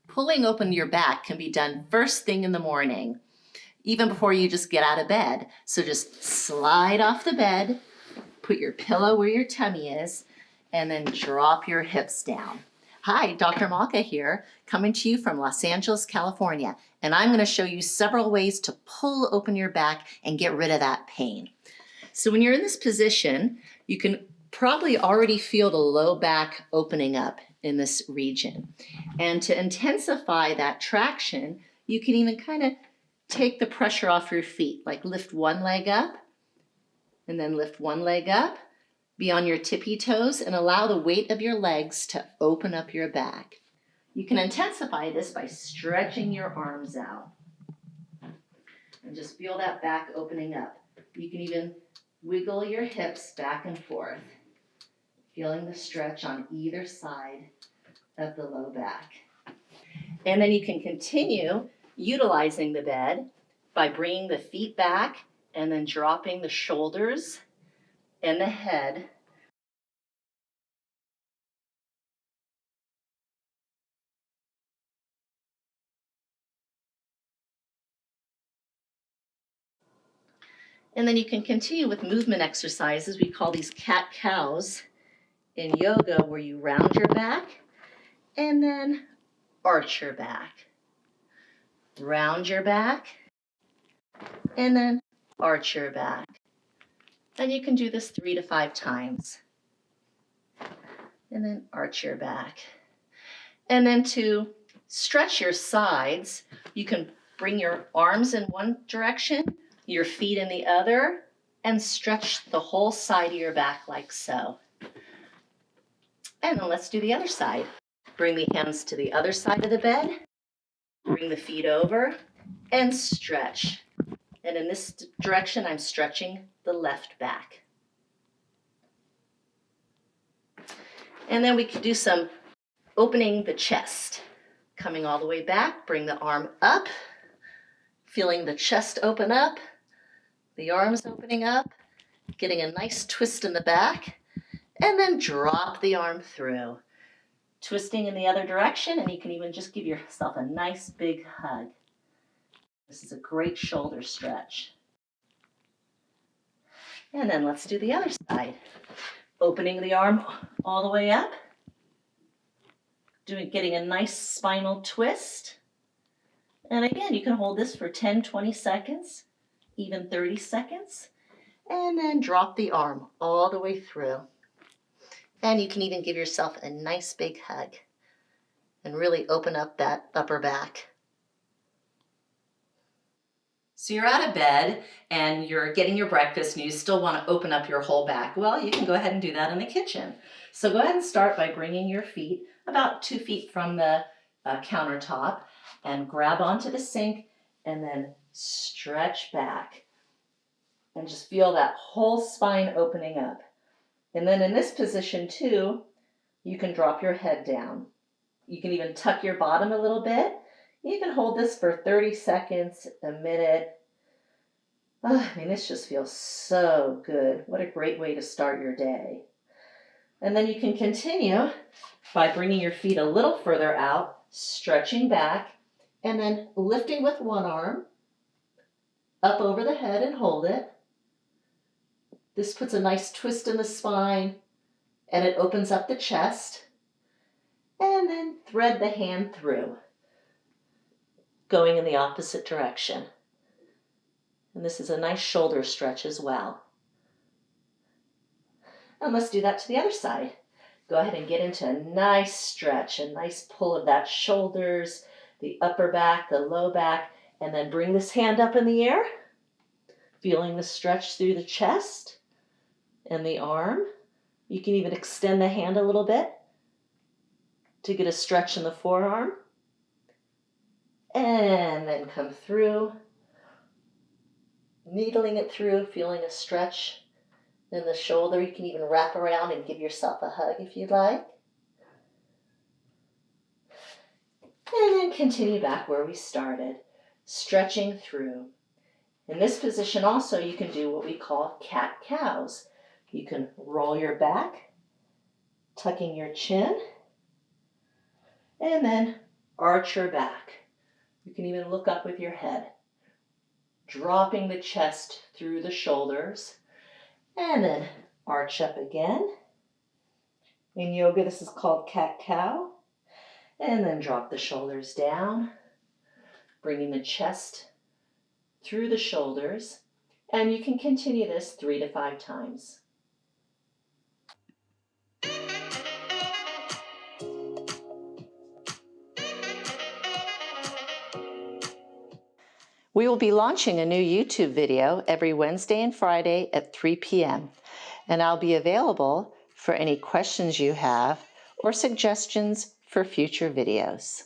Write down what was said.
Pulling open your back can be done first thing in the morning, even before you just get out of bed. So just slide off the bed, put your pillow where your tummy is, and then drop your hips down. Hi, Dr. Malka here, coming to you from Los Angeles, California, and I'm going to show you several ways to pull open your back and get rid of that pain. So when you're in this position, you can probably already feel the low back opening up in this region. And to intensify that traction, you can even kind of take the pressure off your feet, like lift one leg up and then lift one leg up, be on your tippy toes and allow the weight of your legs to open up your back. You can intensify this by stretching your arms out and just feel that back opening up. You can even wiggle your hips back and forth, feeling the stretch on either side of the low back. And then you can continue utilizing the bed by bringing the feet back and then dropping the shoulders and the head. And then you can continue with movement exercises. We call these cat-cows in yoga, where you round your back and then arch your back. Round your back and then arch your back. And you can do this 3 to 5 times. And then arch your back. And then to stretch your sides, you can bring your arms in one direction, your feet in the other, and stretch the whole side of your back like so. And then let's do the other side. Bring the hands to the other side of the bed, bring the feet over, and stretch. And in this direction, I'm stretching the left back. And then we could do some opening the chest. Coming all the way back, bring the arm up, feeling the chest open up, the arms opening up, getting a nice twist in the back, and then drop the arm through. Twisting in the other direction, and you can even just give yourself a nice big hug. This is a great shoulder stretch. And then let's do the other side. Opening the arm all the way up, getting a nice spinal twist. And again, you can hold this for 10, 20 seconds, even 30 seconds, and then drop the arm all the way through. And you can even give yourself a nice big hug and really open up that upper back. So you're out of bed and you're getting your breakfast and you still want to open up your whole back. Well, you can go ahead and do that in the kitchen. So go ahead and start by bringing your feet about 2 feet from the countertop and grab onto the sink and then stretch back and just feel that whole spine opening up. And then in this position too, you can drop your head down. You can even tuck your bottom a little bit. You can hold this for 30 seconds, a minute. Oh, I mean, this just feels so good. What a great way to start your day. And then you can continue by bringing your feet a little further out, stretching back, and then lifting with one arm up over the head and hold it. This puts a nice twist in the spine and it opens up the chest. And then thread the hand through, going in the opposite direction. And this is a nice shoulder stretch as well. And let's do that to the other side. Go ahead and get into a nice stretch, a nice pull of that shoulders, the upper back, the low back, and then bring this hand up in the air, feeling the stretch through the chest and the arm. You can even extend the hand a little bit to get a stretch in the forearm. And then come through, needling it through, feeling a stretch in the shoulder. You can even wrap around and give yourself a hug if you'd like. And then continue back where we started, stretching through. In this position also, you can do what we call cat-cows. You can roll your back, tucking your chin, and then Arch your back. You can even look up with your head. Dropping the chest through the shoulders. And then arch up again. In yoga, this is called cat-cow. And then drop the shoulders down, bringing the chest through the shoulders. And you can continue this 3 to 5 times. We will be launching a new YouTube video every Wednesday and Friday at 3 p.m. And I'll be available for any questions you have or suggestions for future videos.